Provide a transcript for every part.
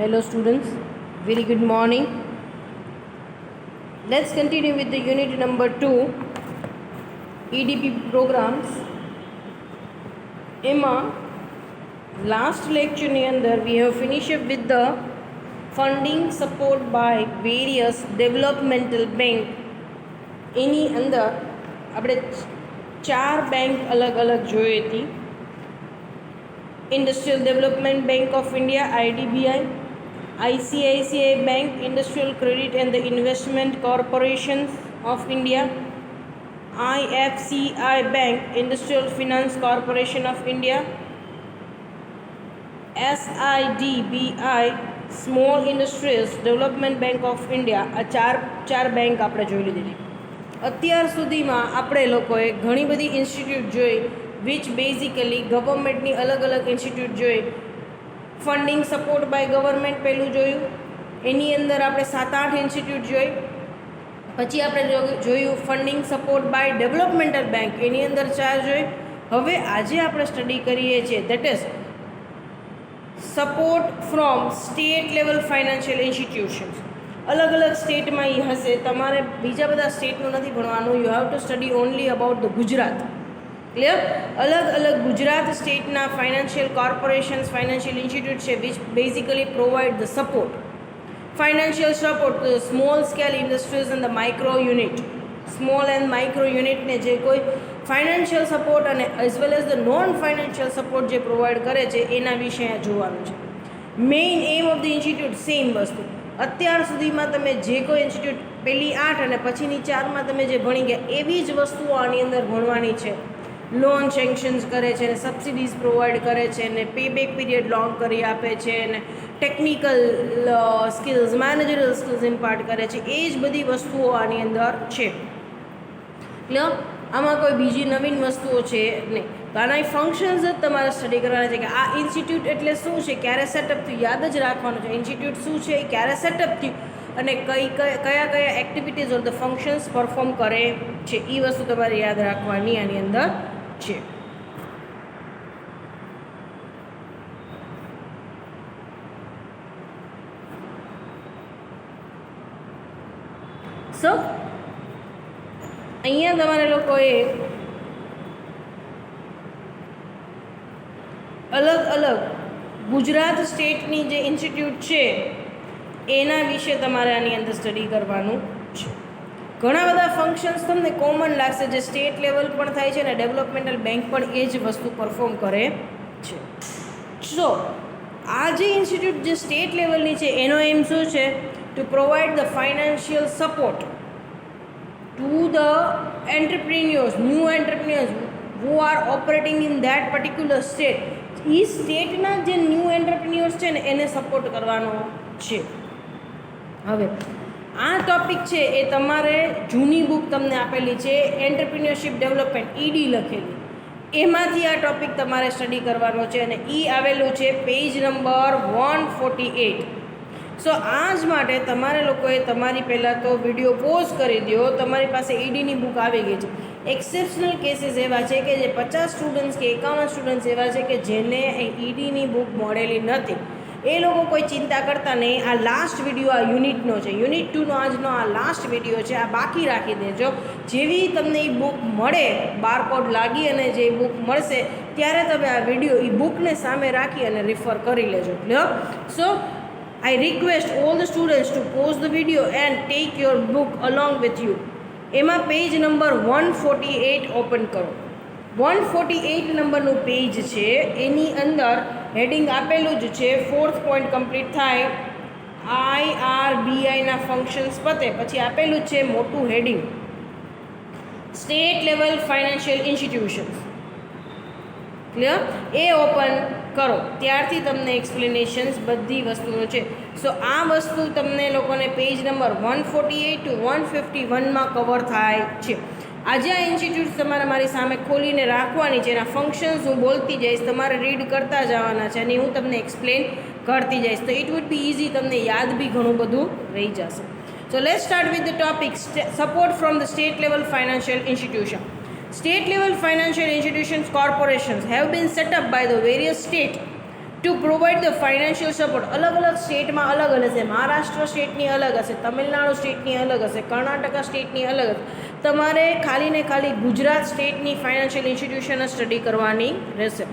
Hello students, very good morning. Let's continue with the unit number 2, EDP programs. એમાં last lecture ની અંદર we have finished up with the funding support by various developmental bank. એની અંદર આપણે 4 bank અલગ અલગ જોઈ હતી. Industrial Development Bank of India, IDBI, ICICI Bank, Industrial Credit and the Investment Corporations of India, IFCI Bank, Industrial Finance Corporation of India, SIDBI, Small Industries Development Bank of India. આ ચાર bank આપણે જોઈ લીધી. અત્યાર સુધીમાં આપણે લોકોએ ઘણી બધી ઇન્સ્ટિટ્યૂટ જોઈ, વિચ બેઝિકલી ગવર્મેન્ટની અલગ અલગ ઇન્સ્ટિટ્યૂટ જોઈ. ફંડિંગ સપોર્ટ બાય ગવર્મેન્ટ પહેલું જોયું, એની અંદર આપણે 7-8 ઇન્સ્ટિટ્યૂટ જોઈ. પછી આપણે જોયું funding support by developmental bank, એની અંદર 4 જોઈ. હવે આજે આપણે સ્ટડી કરીએ છીએ that is support from state level financial institutions. અલગ અલગ સ્ટેટમાં એ હશે, તમારે બીજા બધા સ્ટેટનું નથી ભણવાનું. You have to study only about the Gujarat. Clear? અલગ અલગ ગુજરાત સ્ટેટના ફાઇનાન્શિયલ કોર્પોરેશન્સ, ફાઇનાન્શિયલ ઇન્સ્ટિટ્યૂટ છે which basically provide the support, financial support to small scale industries and the micro unit. Small and micro યુનિટને જે કોઈ ફાઇનાન્શિયલ સપોર્ટ અને as well as the non financial support જે provide કરે છે એના વિશે અહીંયા જોવાનું છે. Main aim of the institute same વસ્તુ. અત્યાર સુધીમાં તમે જે કોઈ ઇન્સ્ટિટ્યૂટ પહેલી 8 અને પછીની 4માં તમે જે ભણી ગયા એવી જ વસ્તુઓ આની અંદર ભણવાની છે. લોન સેન્કશન્સ કરે છે, ને સબસિડીઝ પ્રોવાઈડ કરે છે, ને પેબેક પીરિયડ લોંગ કરી આપે છે, ને ટેકનિકલ સ્કિલ્સ, મેનેજરલ સ્કિલ્સ ઇમ્પાર્ટ કરે છે. એ જ બધી વસ્તુઓ આની અંદર છે. ક્લિયર? આમાં કોઈ બીજી નવીન વસ્તુઓ છે નહીં. તો આના ફંક્શન્સ જ તમારે સ્ટડી કરવાના છે કે આ ઇન્સ્ટિટ્યૂટ એટલે શું છે, ક્યારે સેટઅપ થયું, યાદ જ રાખવાનું છે. ઇન્સ્ટિટ્યૂટ શું છે, ક્યારે સેટઅપ થયું અને કયા activities or the functions perform કરે છે, એ વસ્તુ તમારે યાદ રાખવાની આની અંદર છે. સો અહીંયા તમારે લોકોએ અલગ અલગ ગુજરાત સ્ટેટની જે ઇન્સ્ટિટ્યૂટ છે એના વિશે તમારે આની અંદર સ્ટડી કરવાનું છે. ઘણા બધા ફંક્શન્સ તમને કોમન લાગશે જે સ્ટેટ લેવલ પણ થાય છે અને ડેવલપમેન્ટલ બેંક પણ એ જ વસ્તુ પરફોર્મ કરે છે. સો આ જે ઇન્સ્ટિટ્યૂટ જે સ્ટેટ લેવલની છે એનો એમ શું છે? Two provide the financial support to the entrepreneurs, new entrepreneurs who are operating in that particular state. એ સ્ટેટના જે ન્યૂ એન્ટરપ્રિન્યોર્સ છે ને એને સપોર્ટ કરવાનો છે. હવે આ ટોપિક છે એ તમારે જૂની બુક તમને આપેલી છે એન્ટરપ્રિન્યોરશિપ ડેવલપમેન્ટ, ED લખેલી, એમાંથી આ ટોપિક તમારે સ્ટડી કરવાનો છે અને એ આવેલું છે પેજ નંબર 148. સો આ જ માટે તમારે લોકોએ તમારી પહેલાં તો વિડીયો પોઝ કરી દો. તમારી પાસે EDની બુક આવી ગઈ છે. એક્સેપ્શનલ કેસીસ એવા છે કે જે 50 સ્ટુડન્ટ્સ કે 51 સ્ટુડન્ટ્સ એવા છે કે જેને EDની બુક મળેલી નથી. એ લોકો કોઈ ચિંતા કરતા નહીં. આ લાસ્ટ વિડીયો આ યુનિટનો છે, યુનિટ 2નો આજનો આ લાસ્ટ વિડીયો છે. આ બાકી રાખી દેજો. જેવી તમને એ બુક મળે, બારકોડ લાગી અને જે બુક મળશે ત્યારે તમે આ વિડીયો એ બુકને સામે રાખી અને રિફર કરી લેજો. Clear? So I request all the students to pause the video and take your book along with you. એમાં પેજ નંબર 148 ઓપન કરો. 148 નંબરનું પેજ છે, એની અંદર હેડિંગ આપેલું જ છે 4th પોઈન્ટ કમ્પ્લીટ થાય, IRBIના ફંક્શન્સ પતે, પછી આપેલું છે મોટું heading state level financial institutions. Clear? એ ઓપન કરો ત્યારથી તમને એક્સપ્લેનેશન્સ બધી વસ્તુઓ છે. સો આ વસ્તુ તમને લોકોને પેજ નંબર 148 to 151માં કવર થાય છે. આજે આ ઇન્સ્ટિટ્યૂટ તમારે મારી સામે ખોલીને રાખવાની છે. એના ફંક્શન્સ હું બોલતી જઈશ, તમારે રીડ કરતા જવાના છે અને હું તમને એક્સપ્લેન કરતી જઈશ. તો ઇટ વુડ બી ઇઝી, તમને યાદ બી ઘણું બધું રહી જશે. So let's start with the topic support from the state level financial institution. State level financial institutions corporations have been set up by the various state two provide the financial support. અલગ અલગ સ્ટેટમાં અલગ અલગ હશે. મહારાષ્ટ્ર સ્ટેટની અલગ હશે, તમિલનાડુ સ્ટેટની અલગ હશે, કર્ણાટકા સ્ટેટની અલગ હશે. તમારે ખાલી ને ખાલી ગુજરાત સ્ટેટની ફાઇનાન્શિયલ ઇન્સ્ટિટ્યુશન સ્ટડી કરવાની રહેશે.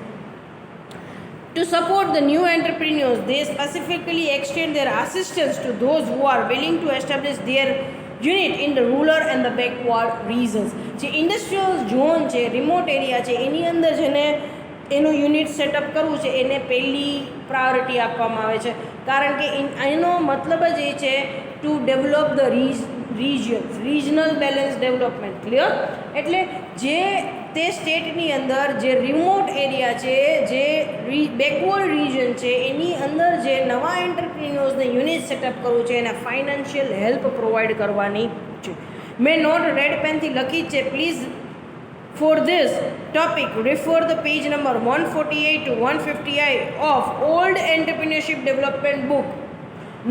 To support the new entrepreneurs, they specifically extend their assistance to those who are willing to establish their unit in the rural and the backward regions. જે ઇન્ડસ્ટ્રીયલ ઝોન છે, remote area છે, એની અંદર જેને એનું unit setup કરવું છે એને પહેલી પ્રાયોરિટી આપવામાં આવે છે. કારણ કે એનો મતલબ જ એ છે to develop the regional balance development. Clear? એટલે જે તે સ્ટેટની અંદર જે રિમોટ એરિયા છે, જે બેકવર્ડ રિજન છે, એની અંદર જે નવા એન્ટરપ્રિન્યોર્સને યુનિટ સેટઅપ કરવું છે એને ફાઇનાન્શિયલ હેલ્પ પ્રોવાઈડ કરવાની છે. મેં નોટ રેડ પેનથી લખી જ છે. Please for this topic refer the page number 148 to 158 of old entrepreneurship development book.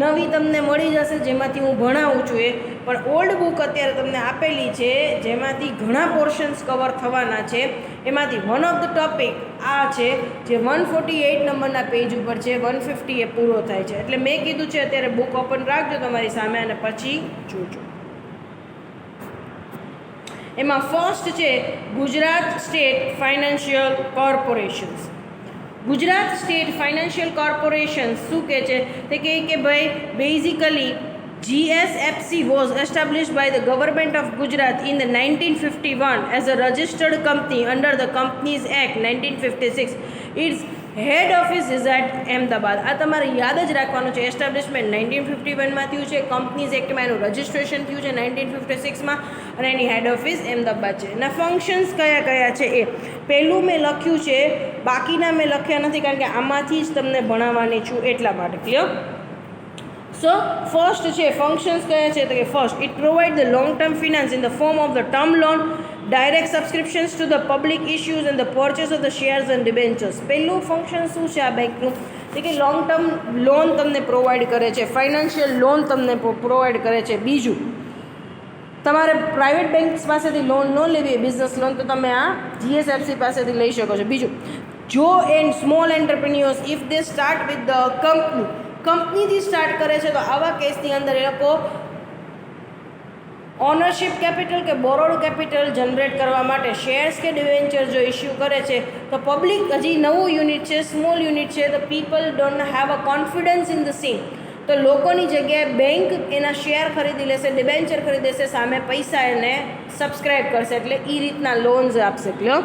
નવી તમને મળી જશે જેમાંથી હું ભણાવું છું એ, પણ ઓલ્ડ બુક અત્યારે તમને આપેલી છે જેમાંથી ઘણા પોર્શન્સ કવર થવાના છે. એમાંથી વન ઓફ ધ ટોપિક આ છે જે 148 નંબરના પેજ ઉપર છે, 150 એ પૂરો થાય છે. એટલે મેં કીધું છે અત્યારે બુક ઓપન રાખજો તમારી સામે અને પછી જોજો. એમાં ફર્સ્ટ છે Gujarat state financial corporations. Gujarat state financial corporation શું કહે છે? તે કહે કે ભાઈ basically GSFC was established by the government of Gujarat in the 1951 as a registered company under the Companies Act 1956. Its head office is at Ahmedabad. આ તમારે યાદ જ રાખવાનું છે. એસ્ટાબ્લિશમેન્ટ 1951માં થયું છે, કંપનીઝ એક્ટમાં એનું રજિસ્ટ્રેશન થયું છે 1956માં, અને એની હેડ ઓફિસ અમદાવાદ છે. એના ફંક્શન્સ કયા કયા છે એ પહેલું મેં લખ્યું છે, બાકીના મેં લખ્યા નથી કારણ કે આમાંથી જ તમને ભણાવવાની છું એટલા માટે. ક્લિયર? સો ફર્સ્ટ છે ફંક્શન્સ કયા છે તો કે first it provide the long term finance in the form of the term loan, direct subscriptions to the public issues and the purchase of the shares and debentures. પહેલું function શું છે આ બેંકનું? તો કે લોંગ ટર્મ લોન તમને provide કરે છે, ફાઇનાન્શિયલ લોન તમને પ્રોવાઈડ કરે છે. બીજું, તમારે પ્રાઇવેટ બેંક્સ પાસેથી લોન ન લેવી હોય બિઝનેસ લોન તો તમે આ GSFC પાસેથી લઈ શકો છો. બીજું, જો and small entrepreneurs if they start with the કંપનીથી સ્ટાર્ટ કરે છે તો આવા કેસની અંદર એ લોકો ઓનરશિપ કેપિટલ કે બોરોડ કેપિટલ જનરેટ કરવા માટે શેર્સ કે ડિવેન્ચર જો ઇસ્યુ કરે છે તો પબ્લિક, હજી નવું યુનિટ છે, સ્મોલ યુનિટ છે, તો people don't have a confidence in the same. તો લોકોની જગ્યાએ બેંક એના શેર ખરીદી લેશે, ડિબેન્ચર ખરીદી લેશે, સામે પૈસા એને સબસ્ક્રાઇબ કરશે, એટલે એ રીતના લોન્સ આપશે. Clear?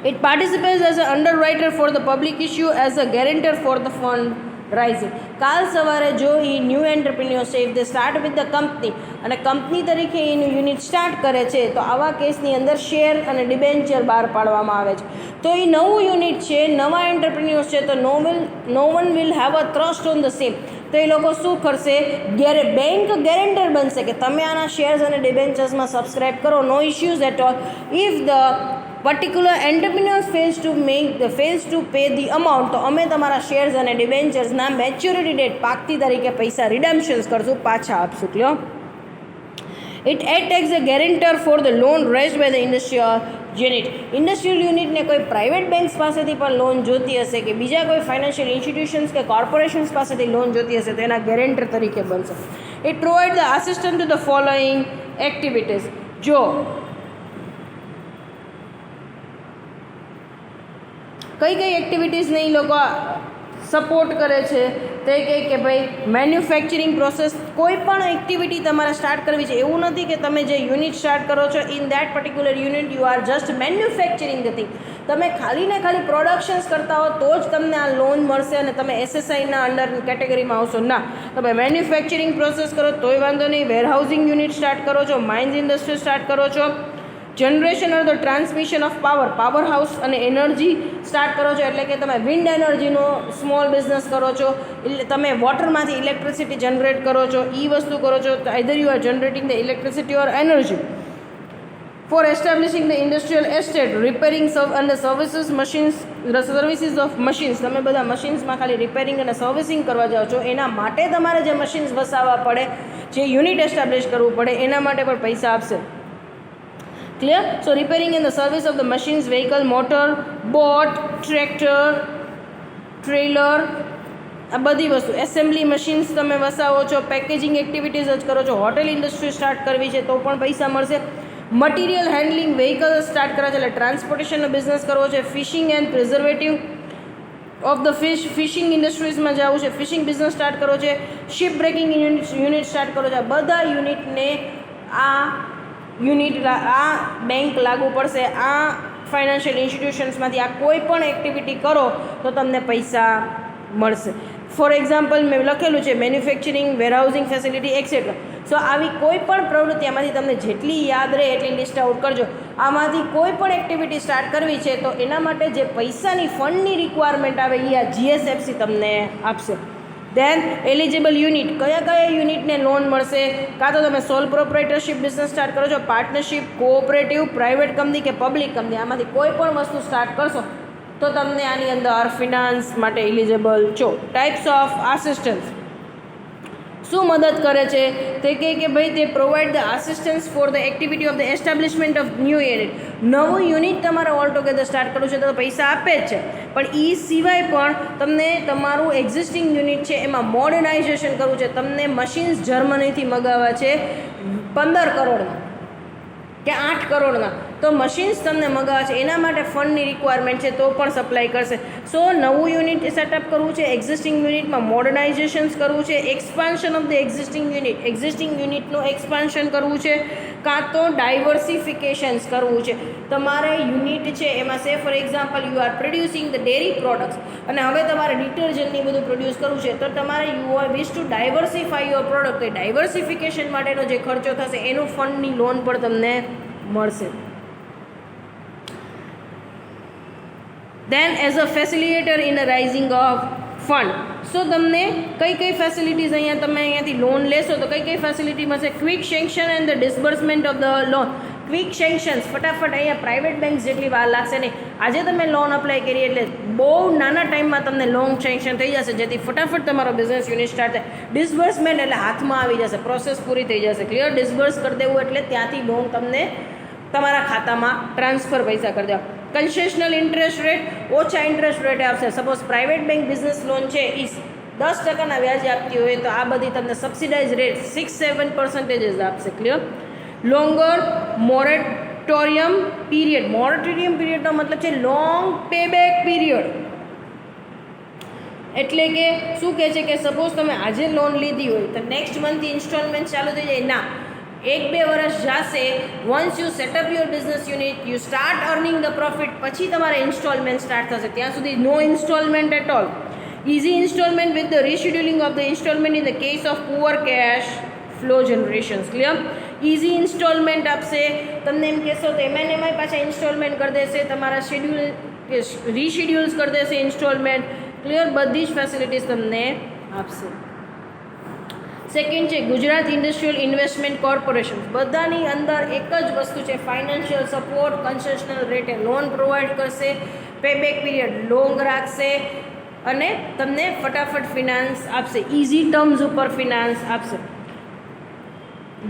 It participates as a underwriter for the public issue as a guarantor for the fund raising. કાલ સવારે જો એ ન્યૂ એન્ટરપ્રિન્યોર છે, if they start with the company અને કંપની તરીકે એનું યુનિટ સ્ટાર્ટ કરે છે તો આવા કેસની અંદર શેર અને ડિબેન્ચર બહાર પાડવામાં આવે છે. તો એ નવું યુનિટ છે, નવા એન્ટરપ્રિન્યોર્સ છે, તો no one will have a trust on the same. તો એ લોકો શું કરશે? બેંક ગેરેન્ટર બનશે કે તમે આના શેર્સ અને ડિબેન્ચર્સમાં સબસ્ક્રાઇબ કરો, no issues at all. If the particular entrepreneurs fails to pay the amount તો અમે તમારા શેર્સ અને ડિબેન્ચર્સના મેચ્યોરિટી ડેટ પાકતી તારીખે પૈસા રિડમ્પશન્સ કરશું, પાછા આપશું. Clear? It act as a guarantor for the loan raised by the industrial unit. Industrial યુનિટને કોઈ પ્રાઇવેટ બેંક્સ પાસેથી પણ લોન જોતી હશે કે બીજા કોઈ ફાઇનાન્શિયલ ઇન્સ્ટિટ્યુશન્સ કે કોર્પોરેશન્સ પાસેથી લોન જોતી હશે તો એના ગેરેન્ટર તરીકે બનશે. It provide the assistant to the following activities. જો કઈ કઈ એક્ટિવિટીઝને એ લોકો સપોર્ટ કરે છે તે કહે કે ભાઈ મેન્યુફેક્ચરિંગ પ્રોસેસ. કોઈ પણ એક્ટિવિટી તમારે સ્ટાર્ટ કરવી છે, એવું નથી કે તમે જે યુનિટ સ્ટાર્ટ કરો છો in that particular unit you are just manufacturing the thing. તમે ખાલી ને ખાલી પ્રોડક્શન્સ કરતા હો તો જ તમને આ લોન મળશે અને તમે SSIના અંડર કેટેગરીમાં આવશો. ના, તમે મેન્યુફેક્ચરિંગ પ્રોસેસ કરો તોય વાંધો નહીં, વેરહાઉસિંગ યુનિટ સ્ટાર્ટ કરો છો, માઇન્સ ઇન્ડસ્ટ્રી સ્ટાર્ટ કરો છો, generation or the transmission of power house અને એનર્જી સ્ટાર્ટ કરો છો, એટલે કે તમે વિન્ડ એનર્જીનો સ્મોલ બિઝનેસ કરો છો, તમે વોટરમાંથી ઇલેક્ટ્રિસિટી જનરેટ કરો છો, વસ્તુ કરો છો. Either you are generating the electricity or energy. For establishing the industrial estate, repairing અને સર્વિસીસ ઓફ મશીન્સ. તમે બધા મશીન્સમાં ખાલી રિપેરિંગ અને સર્વિસિંગ કરવા જાઓ છો, એના માટે તમારે જે મશીન્સ વસાવવા પડે, જે યુનિટ એસ્ટાબ્લિશ કરવું પડે, એના માટે પણ પૈસા આપશે. Clear? So repairing and the service of the machines, vehicle, motor, boat, tractor, trailer, આ બધી વસ્તુ, એસેમ્બલી મશીન્સ તમે વસાવો છો, પેકેજિંગ એક્ટિવિટીઝ જ કરો છો, હોટેલ ઇન્ડસ્ટ્રી સ્ટાર્ટ કરવી છે તો પણ પૈસા મળશે. મટીરિયલ હેન્ડલિંગ વ્હીકલ સ્ટાર્ટ કરવા છે એટલે ટ્રાન્સપોર્ટેશનનો બિઝનેસ કરવો છે. Fishing and preservative of the fishing ઇન્ડસ્ટ્રીઝમાં જવું છે, ફિશિંગ બિઝનેસ સ્ટાર્ટ કરવો છે, શિપ બ્રેકિંગ યુનિટ સ્ટાર્ટ કરવો છે. આ બધા યુનિટને આ બેંક લાગુ પડશે. આ ફાઇનાન્શિયલ ઇન્સ્ટિટ્યુશન્સમાંથી આ કોઈ પણ એક્ટિવિટી કરો તો તમને પૈસા મળશે. ફોર એક્ઝામ્પલ મેં લખેલું છે મેન્યુફેક્ચરિંગ, વેરહાઉસિંગ ફેસિલિટી એક્સેટ્રા. સો આવી કોઈ પણ પ્રવૃત્તિ આમાંથી તમને જેટલી યાદ રહે એટલી લિસ્ટ આઉટ કરજો. આમાંથી કોઈ પણ એક્ટિવિટી સ્ટાર્ટ કરવી છે તો એના માટે જે પૈસાની ફંડની રિક્વાયરમેન્ટ આવે એ આ જીએસએફસી તમને આપશે. દેન એલિજિબલ યુનિટ, કયા કયા યુનિટને લોન મળશે? કાં તો તમે સોલ પ્રોપ્રાઇટરશિપ બિઝનેસ સ્ટાર્ટ કરો છો, પાર્ટનરશિપ, કોઓપરેટિવ, પ્રાઇવેટ કંપની કે પબ્લિક કંપની, આમાંથી કોઈ પણ વસ્તુ સ્ટાર્ટ કરશો તો તમને આની અંદર ફિનાન્સ માટે એલિજિબલ છો. ટાઈપ્સ ઓફ આસિસ્ટન્સ, શું મદદ કરે છે? તે કહે કે ભાઈ તે provide the assistance for the activity of the establishment of new unit. નવું યુનિટ તમારે ઓલ ટુગેધર સ્ટાર્ટ કરવું છે તો પૈસા આપે જ છે, પણ એ સિવાય પણ તમને તમારું એક્ઝિસ્ટિંગ યુનિટ છે એમાં મોડર્નાઇઝેશન કરવું છે. તમને મશીન્સ જર્મનીથી મગાવવા છે 15 કરોડમાં કે 8 કરોડના, તો મશીન્સ તમને મગાવવા છે, એના માટે ફંડની રિક્વાયરમેન્ટ છે તો પણ સપ્લાય કરશે. સો નવું યુનિટ સેટઅપ કરવું છે, એક્ઝિસ્ટિંગ યુનિટમાં મોડર્નાઇઝેશન્સ કરવું છે, એક્સપાન્શન ઓફ ધ એક્ઝિસ્ટિંગ યુનિટનું એક્સપાન્શન કરવું છે, કાં તો ડાયવર્સિફિકેશન્સ કરવું છે. તમારે યુનિટ છે એમાં સે for example you are producing the dairy products અને હવે તમારે ડિટર્જન્ટની બધું પ્રોડ્યુસ કરવું છે તો તમારે you are wish two diversify your product. તો ડાયવર્સિફિકેશન માટેનો જે ખર્ચો થશે એનું ફંડની લોન પણ તમને મળશે. Then as a facilitator in a raising of fund. So તમને કઈ કઈ ફેસિલિટીઝ તમે અહીંયાથી લોન લેશો તો કઈ કઈ ફેસિલિટી મળશે? Quick sanction and the disbursement of the loan. Quick sanctions, ફટાફટ અહીંયા પ્રાઇવેટ બેંક જેટલી વાર લાગશે નહીં. આજે તમે લોન અપ્લાય કરી એટલે બહુ નાના ટાઈમમાં તમને લોન સેન્કશન થઈ જશે જેથી ફટાફટ તમારો બિઝનેસ યુનિટ સ્ટાર્ટ થાય. ડિસબર્સમેન્ટ એટલે હાથમાં આવી જશે, પ્રોસેસ પૂરી થઈ જશે. ક્લિયર? ડિસબર્સ કરી દેવું એટલે ત્યાંથી લોન તમને તમારા ખાતામાં ટ્રાન્સફર પૈસા કરી દેવા. કન્સેશનલ ઇન્ટરેસ્ટ રેટ, ઓછા ઇન્ટરેસ્ટ રેટે આપશે. Suppose private bank business loan છે એ 10% વ્યાજે આપતી હોય તો આ બધી તમને સબસિડાઇઝ રેટ 6-7% આપશે. Clear? Longer moratorium period. Moratorium પીરિયડનો મતલબ છે લોંગ પેબેક પીરિયડ. એટલે કે શું કહે છે કે સપોઝ તમે આજે લોન લીધી હોય તો નેક્સ્ટ મંથથી ઇન્સ્ટોલમેન્ટ ચાલુ થઈ જાય ના, 1-2 વર્ષ જશે. Once you set up your business unit, you start earning the profit, પછી તમારે ઇન્સ્ટોલમેન્ટ સ્ટાર્ટ થશે. ત્યાં સુધી no installment at all. Easy installment with the rescheduling of the installment in the case of poor cash flow generations. Clear? Easy installment આપશે. તમને એમ કહેશો તો એમાંય પાછા ઇન્સ્ટોલમેન્ટ કરી દેશે, તમારા શેડ્યુલ રીશેડ્યુલ્સ કરી દેશે ઇન્સ્ટોલમેન્ટ. ક્લિયર? બધી જ ફેસિલિટીઝ તમને આપશે. સેકન્ડ છે ગુજરાત ઇન્ડસ્ટ્રીયલ ઇન્વેસ્ટમેન્ટ કોર્પોરેશન. બધાની અંદર એક જ વસ્તુ છે, ફાઇનાન્શિયલ સપોર્ટ, કન્સેશનલ રેટે લોન પ્રોવાઈડ કરશે, પેબેક પીરિયડ લોંગ રાખશે અને તમને ફટાફટ ફિનાન્સ આપશે, ઇઝી ટર્મ્સ ઉપર ફિનાન્સ આપશે.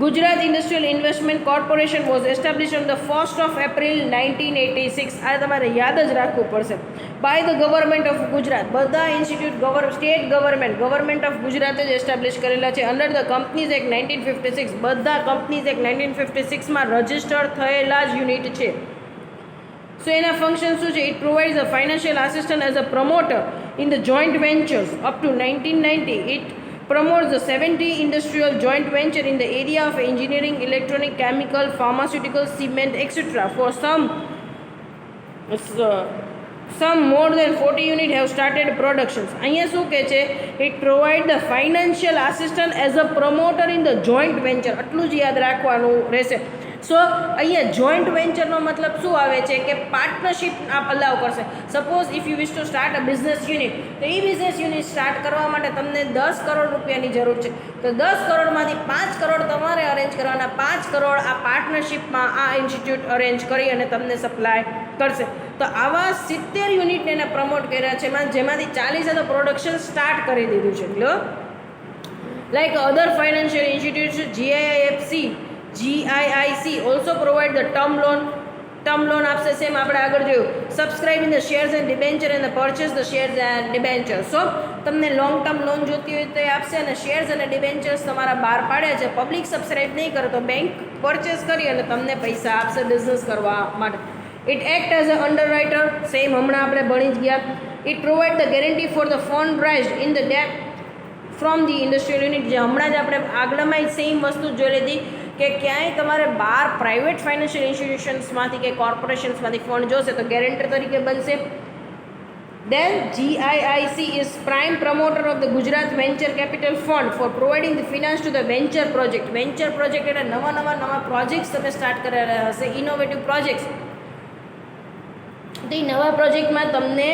Gujarat industrial investment corporation was establish on the 1st of April 1986. આ તમારે યાદ જ રાખવું પડશે. By the government of Gujarat. બધા ઇન્સ્ટિટ્યૂટ સ્ટેટ ગવર્મેન્ટ ઓફ ગુજરાતે જ એસ્ટાબ્લિશ કરેલા છે. Under the companies act 1956. બધા કંપનીઝ એક્ટ 1956માં રજિસ્ટર્ડ થયેલા જ યુનિટ છે. સો એના ફંક્શન શું છે? It provides a financial assistant as a promoter in the joint ventures up to 1990. It promotes the 70 industrial joint venture in the area of engineering, electronic, chemical, pharmaceutical, cement, etc. For some more than 40 units have started productions. અહીંયા શું કહે છે? It provide the financial assistance as a promoter in the joint venture. આટલું જ યાદ રાખવાનું રહેશે. સો અહીંયા જોઈન્ટ વેન્ચરનો મતલબ શું આવે છે કે પાર્ટનરશિપ આપ અલાઉ કરશે. Suppose if you wish to start a business unit, તો એ બિઝનેસ યુનિટ સ્ટાર્ટ કરવા માટે તમને 10 કરોડ રૂપિયાની જરૂર છે. તો 10 કરોડમાંથી 5 કરોડ તમારે અરેન્જ કરવાના, 5 કરોડ આ પાર્ટનરશિપમાં આ ઇન્સ્ટિટ્યૂટ અરેન્જ કરી અને તમને સપ્લાય કરશે. તો આવા 70 યુનિટ એને પ્રમોટ કર્યા છે જેમાંથી 40 તો પ્રોડક્શન સ્ટાર્ટ કરી દીધું છે. Like other financial institutes GIIC also provide the term loan, term loan આપશે. સેમ આપણે આગળ જોયું subscribe in the shares and debenture and purchase the shares and debenture. So તમને લોંગ ટર્મ લોન જોતી હોય તો એ આપશે, અને શેર્સ અને ડિબેન્ચર્સ તમારા બહાર પાડ્યા છે. પબ્લિક સબસ્ક્રાઇબ નહીં કરે તો બેંક પરચેસ કરી અને તમને પૈસા આપશે બિઝનેસ કરવા માટે. It act as a underwriter. Same હમણાં આપણે ભણી જ ગયા. It provide the guarantee for the fund raised in the debt from the industrial unit. જે હમણાં જ આપણે આગળમાં સેમ વસ્તુ જોઈ લીધી કે ક્યાંય તમારે બહાર પ્રાઇવેટ ફાઇનાન્શિયલ ઇન્સ્ટિટ્યુશન્સમાંથી કે કોર્પોરેશન્સમાંથી ફંડ જોશે તો ગેરેન્ટર તરીકે બનશે. Then GIIC is prime promoter of the Gujarat Venture Capital Fund for providing the finance to the venture project. Venture project એટલે નવા પ્રોજેક્ટ્સ તમે સ્ટાર્ટ કરેલા હશે, ઇનોવેટિવ પ્રોજેક્ટ્સ. તો એ નવા પ્રોજેક્ટમાં તમને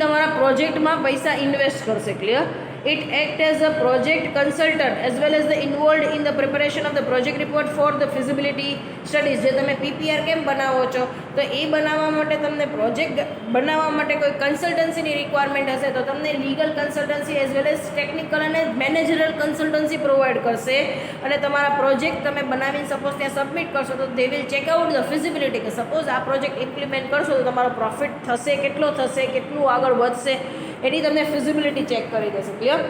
તમારા પ્રોજેક્ટમાં પૈસા ઇન્વેસ્ટ કરશે. Clear? It acts as a project consultant as well as the involved in the preparation of the project report for the feasibility studies. જે તમે PPR કેમ બનાવો છો તો એ બનાવવા માટે તમને પ્રોજેક્ટ બનાવવા માટે કોઈ કન્સલ્ટન્સીની રિક્વાયરમેન્ટ હશે તો તમને legal consultancy as well as technical અને મેનેજરલ કન્સલ્ટન્સી પ્રોવાઈડ કરશે. અને તમારા પ્રોજેક્ટ તમે બનાવીને સપોઝ ત્યાં સબમિટ કરશો તો they will check out the feasibility કે સપોઝ આ પ્રોજેક્ટ ઇમ્પ્લિમેન્ટ કરશો તો તમારો પ્રોફિટ થશે, કેટલો થશે, કેટલું આગળ વધશે, એની તમને ફિઝિબિલિટી ચેક કરી દેશે. Clear?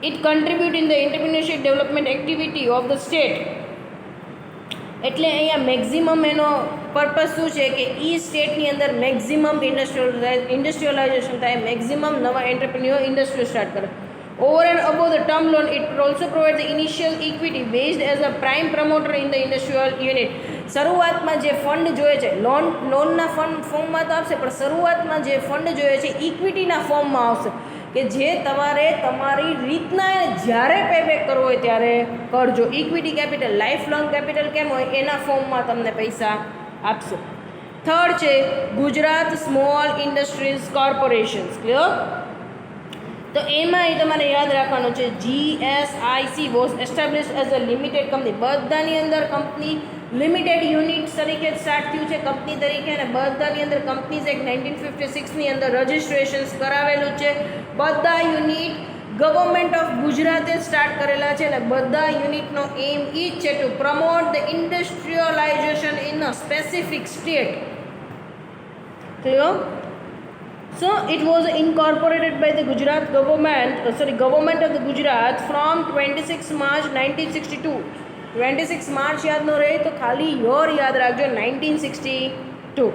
It contribute in the entrepreneurship development activity of the state. એટલે અહીંયા મેક્ઝિમમ એનો પર્પઝ શું છે કે એ સ્ટેટની અંદર મેક્ઝિમમ ઇન્ડસ્ટ્રીયલાઇઝેશન થાય, મેક્ઝિમમ નવા એન્ટરપ્રિન્યોર ઇન્ડસ્ટ્રી સ્ટાર્ટ કરે. Over and above the term loan, it also provides the initial equity based as a prime promoter in the industrial unit. શરૂઆતમાં જે ફંડ જોઈએ છે લોનના ફોર્મમાં તો આપશે, પણ શરૂઆતમાં જે ફંડ જોઈએ છે ઇક્વિટીના ફોર્મમાં આવશે કે જે તમારે તમારી રીતના જ્યારે પેબેક કરવો હોય ત્યારે કરજો. Equity capital, life long capital કેમ હોય એના ફોર્મમાં તમને પૈસા આપશે. થર્ડ છે Gujarat small industries corporations. Clear? તો એમાં તમારે યાદ રાખવાનું છે GSIC was established as a limited company. બધાની અંદર કંપની લિમિટેડ યુનિટ તરીકે સ્ટાર્ટ થયું છે કંપની તરીકે, અને બધાની અંદર કંપનીઝ એક્ટ 1956ની અંદર રજિસ્ટ્રેશન્સ કરાવેલું છે. બધા યુનિટ ગવર્મેન્ટ ઓફ ગુજરાતે સ્ટાર્ટ કરેલા છે, અને બધા યુનિટનો એમ એ જ છે to promote the industrialization in a specific state. Clear? So it was incorporated by the government of the Gujarat from 26 March 1962. 26 March યાદ ન રહે તો ખાલી યર યાદ રાખજો, 1962.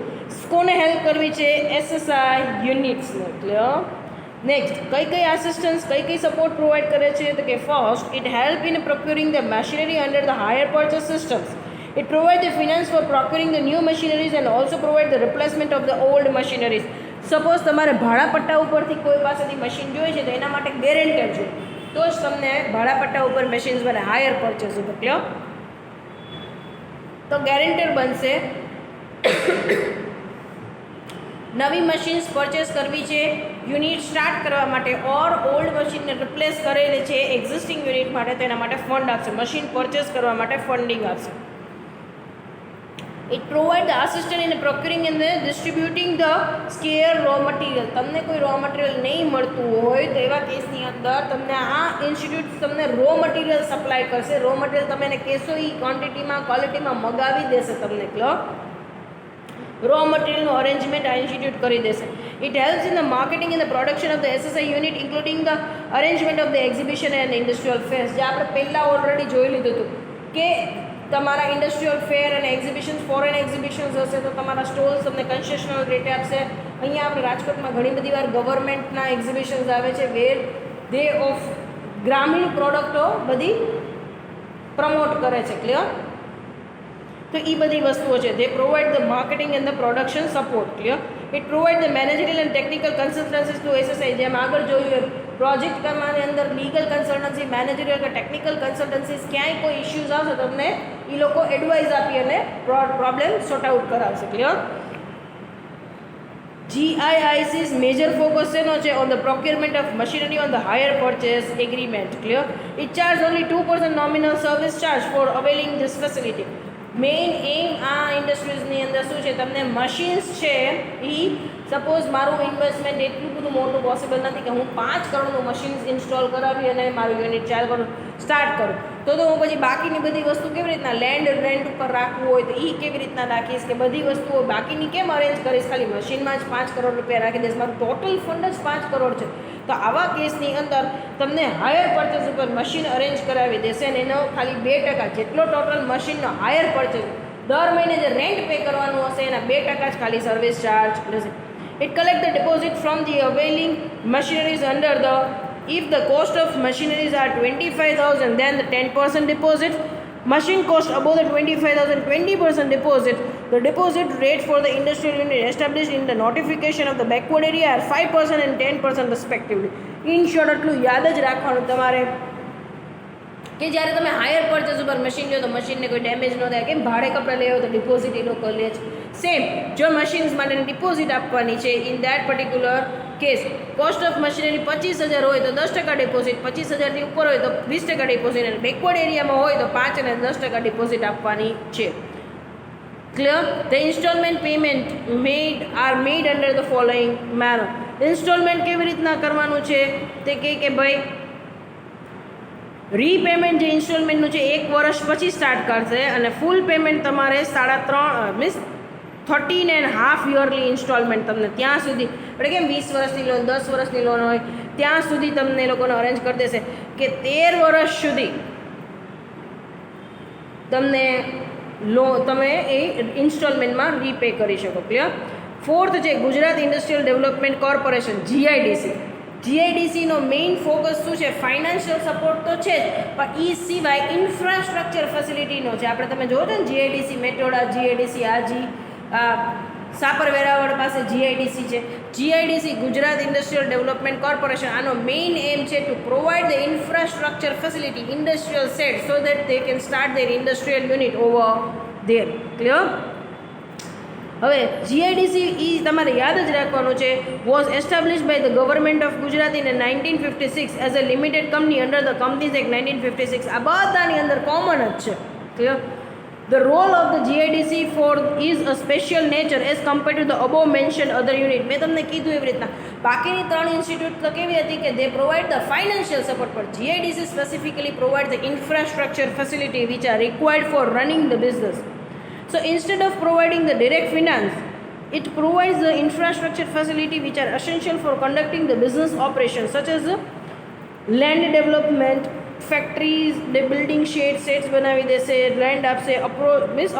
કોને હેલ્પ કરવી છે? SSI યુનિટ્સને. ક્લિયર? નેક્સ્ટ, કઈ આસિસ્ટન્સ, કઈ સપોર્ટ પ્રોવાઈડ કરે છે તો કે first, it help in procuring the machinery under the hire purchase systems. It provides the finance for procuring the new machineries and also provide the replacement of the old machineries. Suppose તમારે ભાડાપટ્ટા ઉપરથી કોઈ પાસેથી machine જોઈએ છે તો એના માટે guarantor જોઈએ તો જ તમને ભાડાપટ્ટા ઉપર મશીન્સ બને, હાયર પરચેસ ઉપર. ક્લિયર? તો ગેરેન્ટર બનશે. નવી મશીન્સ પરચેસ કરવી છે યુનિટ સ્ટાર્ટ કરવા માટે, ઓર ઓલ્ડ મશીનને રિપ્લેસ કરેલી છે એક્ઝિસ્ટિંગ યુનિટ માટે, તો એના માટે ફંડ આપશે. મશીન પરચેસ કરવા માટે ફંડિંગ આપશે. It provides the assistance in procuring and distributing the scarce raw material. તમને કોઈ રો મટીરિયલ નહીં મળતું હોય તો એવા કેસની અંદર તમને આ ઇન્સ્ટિટ્યૂટ તમને રો મટીરિયલ સપ્લાય કરશે. રો મટીરિયલ તમે એને કહેશો એ ક્વોન્ટિટીમાં ક્વોલિટીમાં મગાવી દેશે તમને. ક્લિયર? રો મટીરિયલનું અરેન્જમેન્ટ આ ઇન્સ્ટિટ્યૂટ કરી દેશે. It helps in the marketing in the production of the SSI unit including the arrangement of the exhibition and industrial fares. જે આપણે પહેલાં ઓલરેડી જોઈ લીધું હતું કે તમારા ઇન્ડસ્ટ્રીયલ ફેર અને એક્ઝિબિશન્સ, ફોરેન એક્ઝિબિશન્સ હશે તો તમારા સ્ટોલ્સ તમને કન્સેશનલ રેટે આપશે. અહીંયા આપણે રાજકોટમાં ઘણી બધી વાર ગવર્મેન્ટના એક્ઝિબિશન્સ આવે છે વેર દે ઓફ ગ્રામીણ પ્રોડક્ટો બધી પ્રમોટ કરે છે. ક્લિયર? તો એ બધી વસ્તુઓ છે. They provide the marketing and the production support. Clear? It provide the managerial and technical consultancies to SSI. જેમ આગળ જોયું પ્રોજેક્ટ કરવાની અંદર લીગલ કન્સલ્ટન્સી, મેનેજરિયલ કે ટેકનિકલ કન્સલ્ટન્સીસ, ક્યાંય કોઈ ઇશ્યુઝ આવશે તો તમને એ લોકો એડવાઇસ આપી અને પ્રોબ્લેમ સોર્ટ આઉટ કરાવશે. ક્લિયર? GIIC's મેજર ફોકસ શેનો છે? On the procurement of machinery on the hire purchase agreement. Clear? It charge only 2% nominal service charge for availing this facility. Main aim આ ઇન્ડસ્ટ્રીઝની અંદર શું છે, તમને મશીન્સ છે એ સપોઝ મારું ઇન્વેસ્ટમેન્ટ એટલું બધું મોટું પોસિબલ નથી કે હું 5 કરોડનું મશીન્સ ઇન્સ્ટોલ કરાવી અને મારું યુનિટ ચાલુ કરું સ્ટાર્ટ કરું. તો હું પછી બાકીની બધી વસ્તુ કેવી રીતના લેન્ડ રેન્ટ ઉપર રાખવું હોય તો એ કેવી રીતના રાખીશ કે બધી વસ્તુઓ બાકીની કેમ અરેન્જ કરીશ, ખાલી મશીનમાં જ 5 કરોડ રૂપિયા રાખી દઈશ, મારું ટોટલ ફંડ જ 5 કરોડ છે. તો આવા કેસની અંદર તમને હાયર પરચેસ ઉપર મશીન અરેન્જ કરાવી દેશે અને એનો ખાલી 2% જેટલો ટોટલ મશીનનો હાયર પરચેસ દર મહિને જે રેન્ટ પે કરવાનું હશે એના 2% જ ખાલી સર્વિસ ચાર્જ રહેશે. It collect the deposit from the availing machineries under the, if the cost of machineries are 25,000 then the 10% deposit, machine cost above the 25,000 20% deposit. The deposit rate for the industrial unit established in the notification of the backward area are 5% and 10% respectively. In short એટલું યાદ જ રાખવાનું તમારે કે જ્યારે તમે higher purchase ઉપર machine લો તો મશીનને કોઈ ડેમેજ ન થાય. કેમ ભાડે કપડાં લેવો તો ડિપોઝિટ એ લોકો લે છે. સેમ જો મશીન્સ માટેની ડિપોઝિટ આપવાની છે in that particular case cost of machinery 25,000 હોય તો 10% ડિપોઝિટ, 25,000થી ઉપર હોય તો 20% ડિપોઝિટ અને બેકવર્ડ એરિયામાં હોય તો 5 અને 10% ડિપોઝિટ આપવાની છે. Clear? The installment payment made under the following manner. Installment કેવી રીતના કરવાનું છે તે કે ભાઈ રીપેમેન્ટ જે ઇન્સ્ટોલમેન્ટનું છે 1 વર્ષ પછી સ્ટાર્ટ કરશે અને ફૂલ પેમેન્ટ તમારે 3.5 મીન્સ 13.5 યરલી ઇન્સ્ટોલમેન્ટ તમને ત્યાં સુધી એટલે કેમ 20 વર્ષની લોન 10 વર્ષની લોન હોય ત્યાં સુધી તમને એ લોકોને અરેન્જ કરી દેશે કે 13 વર્ષ સુધી તમને તમે એ ઇન્સ્ટોલમેન્ટમાં રીપે કરી શકો. ક્લિયર? ફોર્થ છે Gujarat industrial development corporation GIDC. GIDCનો મેઇન ફોકસ શું છે? ફાઇનાન્શિયલ સપોર્ટ તો છે જ પણ એ સિવાય ઇન્ફ્રાસ્ટ્રક્ચર ફેસિલિટીનો છે. આપણે તમે જોવો છો ને GIDC મેટ્રોડા, GIDC આજી, સાપર વેરાવળ પાસે GIDC છે. GIDC Gujarat industrial development corporation આનો મેઇન એમ છે to provide the infrastructure facility industrial set so that they can start their industrial unit over there. Clear? હવે GIDC એ તમારે યાદ જ રાખવાનું છે was established by the government of Gujarat in 1956 as a limited company under the companies act 1956. આ બધાની અંદર કોમન જ છે. ક્લિયર? The role of the GIDC for is a special nature as compared to the above mentioned other unit. મેં તમને કીધું એવી રીતના બાકીની 3 ઇન્સ્ટિટ્યૂટ તો કેવી હતી કે they provide the financial support but GIDC specifically provide the infrastructure facility which are required for running the business. So instead of providing the direct finance, it provides the infrastructure facility which are essential for conducting the business operations such as land development, factories ને building shades બનાવી દેશે, land આપશે,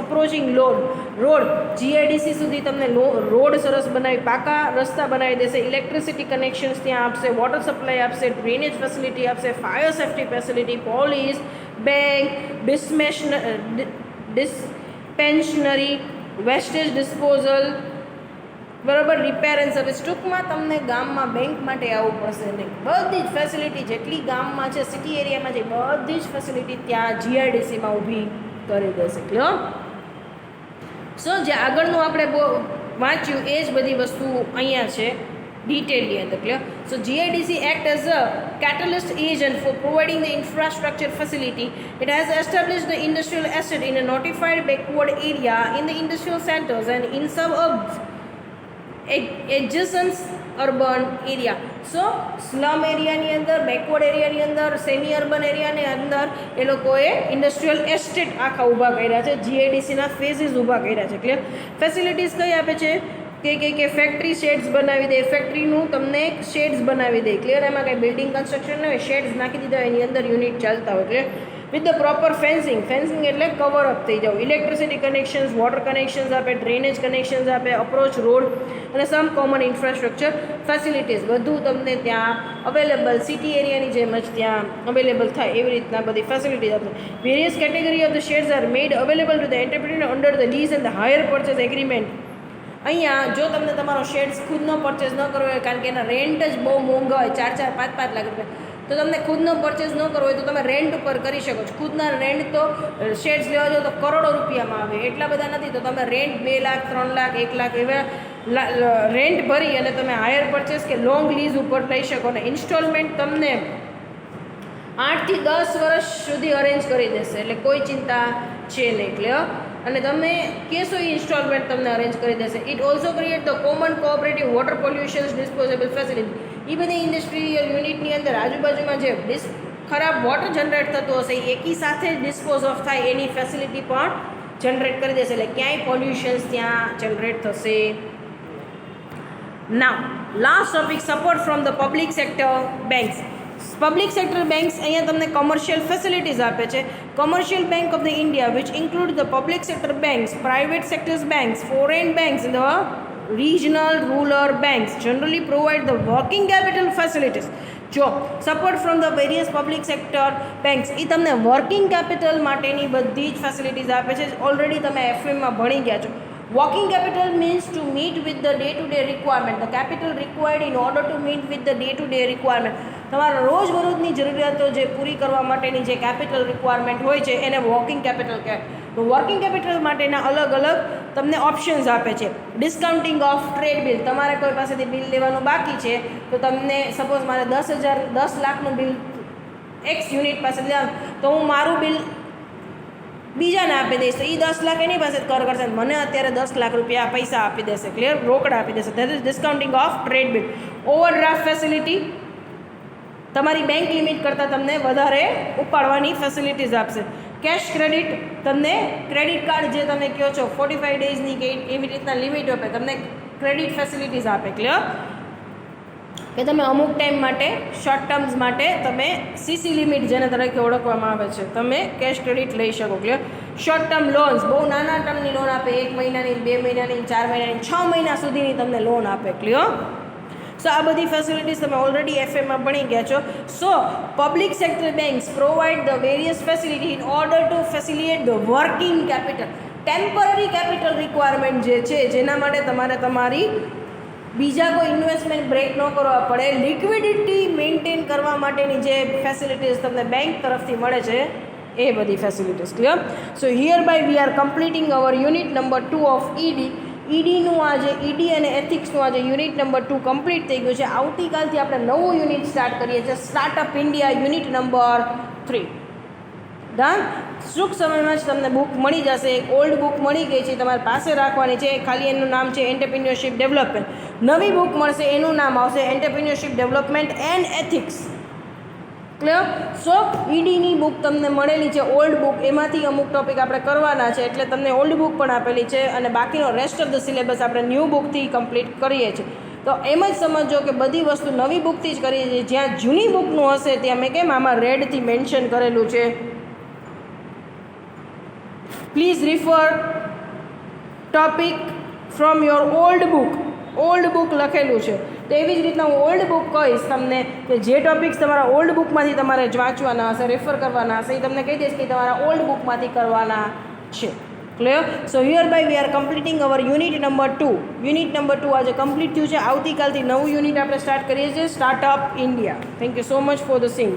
approaching road GIDC સુધી તમને road સરસ બનાવી પાકા રસ્તા બનાવી દેશે, ઇલેક્ટ્રિસિટી કનેક્શન્સ ત્યાં આપશે, વોટર સપ્લાય આપશે, ડ્રેનેજ ફેસિલિટી આપશે, fire safety facility, police, bank, dispensary, wastage disposal, બરાબર, રિપેર એન્ડ સર્વિસ. ટૂંકમાં તમને ગામમાં બેંક માટે આવવું પડશે નહીં. બધી જ ફેસિલિટી જેટલી ગામમાં છે, સિટી એરિયામાં છે, બધી જ ફેસિલિટી ત્યાં GIDCમાં ઊભી કરી દેશે. ક્લિયર? સો જે આગળનું આપણે વાંચ્યું એ જ બધી વસ્તુ અહીંયા છે ડિટેલની અંદર. Clear? So GIDC act as a catalyst agent for providing the infrastructure facility. It has established the industrial asset in a notified backward area in the industrial centers and in suburbs adjacent urban area. So slum એરિયાની અંદર, backward એરિયાની અંદર, semi urban એરિયાની અંદર એ લોકોએ industrial estate આખા ઊભા કર્યા છે, GIDCના ફેઝિસ ઊભા કર્યા છે. ક્લિયર? ફેસિલિટીઝ કઈ આપે છે કે ફેક્ટરી શેડ્સ બનાવી દે, ફેક્ટરીનું તમને શેડ્સ બનાવી દે. ક્લિયર? એમાં કંઈ બિલ્ડિંગ કન્સ્ટ્રક્શન ન હોય, શેડ્સ નાખી દીધા હોય, એની અંદર યુનિટ ચાલતા હોય. Clear? With the proper fencing એટલે કવર અપ થઈ જાવ, ઇલેક્ટ્રિસિટી કનેક્શન્સ, વોટર કનેક્શન્સ આપે, ડ્રેનેજ કનેક્શન્સ આપે, અપ્રોચ રોડ અને સમ કોમન ઇન્ફ્રાસ્ટ્રક્ચર ફેસિલિટીઝ બધું તમને ત્યાં અવેલેબલ સિટી એરિયાની જેમ જ ત્યાં અવેલેબલ થાય એવી રીતના બધી ફેસિલિટીઝ આપે. Various category of the shades are made available to the entrepreneur under the lease and the hire purchase agreement. અહીંયા જો તમને તમારો શેડ્સ ખુદનો પરચેસ ન કરવો હોય કારણ કે એના રેન્ટ જ બહુ મોંઘા હોય, 4-4, 5-5 લાખ રૂપિયા, તો તમને ખુદનો પરચેસ ન કરવો હોય તો તમે રેન્ટ ઉપર કરી શકો છો. ખુદના રેન્ટ તો શેડ્સ લેવા જાઓ તો કરોડો રૂપિયામાં આવે, એટલા બધા નથી. તો તમે રેન્ટ 2 લાખ, 3 લાખ, 1 લાખ એવા રેન્ટ ભરી અને તમે હાયર પરચેસ કે લોંગ લીઝ ઉપર લઈ શકો. ને ઇન્સ્ટોલમેન્ટ તમને 8 થી 10 વર્ષ સુધી અરેન્જ કરી દેશે, એટલે કોઈ ચિંતા છે નહીં. ક્લિયર? અને તમે કહેશો એ ઇન્સ્ટોલમેન્ટ તમને અરેન્જ કરી દેશે. It also create the common cooperative water pollutions disposable facility. એ બધી ઇન્ડસ્ટ્રીયલ યુનિટની અંદર આજુબાજુમાં જે ખરાબ વોટર જનરેટ થતું હશે એ એકી સાથે ડિસ્પોઝ ઓફ થાય એની ફેસિલિટી પણ જનરેટ કરી દેશે, એટલે ક્યાંય પોલ્યુશન્સ ત્યાં જનરેટ થશે. Now last topic, support from the public sector banks. Public sector banks અહીંયા તમને કોમર્શિયલ ફેસિલિટીઝ આપે છે. Commercial bank of the India which include the public sector banks, private sectors banks, foreign banks, the regional rural banks generally provide the working capital facilities. જો support from the various public sector banks એ તમને working capital માટેની બધી જ facilities આપે છે. Already તમે એફએમમાં ભણી ગયા છો. Working capital means to meet with the day to day requirement, the capital required in order to meet with the day to day requirement. તમારા રોજબરોજની જરૂરિયાતો જે પૂરી કરવા માટેની જે કેપિટલ રિક્વાયરમેન્ટ હોય છે એને વર્કિંગ કેપિટલ કહેવાય. તો વર્કિંગ કેપિટલ માટેના અલગ અલગ તમને ઓપ્શન્સ આપે છે. ડિસ્કાઉન્ટિંગ ઓફ ટ્રેડ બિલ, તમારે કોઈ પાસેથી બિલ લેવાનું બાકી છે તો તમને સપોઝ મારે 10 લાખનું બિલ એક્સ યુનિટ પાસે લેવાનું, તો હું મારું બિલ બીજાને આપી દઈશ તો એ 10 લાખ એની પાસે કર કરશે, મને અત્યારે 10 લાખ રૂપિયા પૈસા આપી દેશે, ક્લિયર, રોકડા આપી દેશે. That is discounting of trade bill. Overdraft facility, તમારી બેંક લિમિટ કરતાં તમને વધારે ઉપાડવાની ફેસિલિટીઝ આપશે. કેશ ક્રેડિટ, તમને ક્રેડિટ કાર્ડ જે તમે કહો છો 45 ડેઝની કે એવી રીતના લિમિટ આપે, તમને ક્રેડિટ ફેસિલિટીઝ આપે, ક્લિયર, કે તમે અમુક ટાઈમ માટે શોર્ટ ટર્મ્સ માટે તમે સીસી લિમિટ જેને તરીકે ઓળખવામાં આવે છે તમે કેશ ક્રેડિટ લઈ શકો, ક્લિયર. શોર્ટ ટર્મ લોન્સ, બહુ નાના ટર્મની લોન આપે, 1 મહિનાની, 2 મહિનાની, 4 મહિનાની, 6 મહિના સુધીની તમને લોન આપે, ક્લિયર. સો આ બધી ફેસિલિટીઝ તમે ઓલરેડી એફએમાં ભણી ગયા છો. So public sector banks provide the various facility in order to facilitate the working capital. Temporary capital requirement જે છે જેના માટે તમારે તમારી બીજા કોઈ ઇન્વેસ્ટમેન્ટ બ્રેક ન કરવા પડે, લિક્વિડિટી મેન્ટેન કરવા માટેની જે ફેસિલિટીઝ તમને બેંક તરફથી મળે છે એ બધી facilities, clear. So here by we are completing our unit number 2 of ED. ઈડીનું આજે ઈડી અને એથિક્સનું આજે યુનિટ નંબર 2 કમ્પ્લીટ થઈ ગયું છે. આવતીકાલથી આપણે નવું યુનિટ સ્ટાર્ટ કરીએ છીએ, startup India unit number 3. Done. ટૂંક સમયમાં જ તમને બુક મળી જશે. એક ઓલ્ડ બુક મળી ગઈ છે, તમારે પાસે રાખવાની છે. ખાલી એનું નામ છે એન્ટરપ્રિન્યોરશિપ ડેવલપમેન્ટ. નવી બુક મળશે, એનું નામ આવશે entrepreneurship development and ethics, clear. So ઈડીની બુક તમને મળેલી છે, ઓલ્ડ બુક, એમાંથી અમુક ટોપિક આપણે કરવાના છે એટલે તમને ઓલ્ડ બુક પણ આપેલી છે અને બાકીનો રેસ્ટ ઓફ ધ સિલેબસ આપણે ન્યૂ બુકથી કમ્પ્લીટ કરીએ છીએ. તો એમ જ સમજો કે બધી વસ્તુ નવી બુકથી જ કરીએ છીએ. જ્યાં જૂની બુકનું હશે ત્યાં મેં કેમ આમાં રેડથી મેન્શન કરેલું છે, please refer topic from your old book. Old book લખેલું છે તો એવી જ રીતના હું ઓલ્ડ બુક કહીશ તમને કે જે ટોપિક્સ તમારા ઓલ્ડ બુકમાંથી તમારે વાંચવાના હશે, રેફર કરવાના હશે, એ તમને કહી દઈશ કે તમારા ઓલ્ડ બુકમાંથી કરવાના છે, clear. So here by we are completing our unit number 2. Unit number 2 આજે કમ્પ્લીટ થયું છે. આવતીકાલથી નવું યુનિટ આપણે સ્ટાર્ટ કરીએ છીએ, startup India. Thank you so much for the Singh.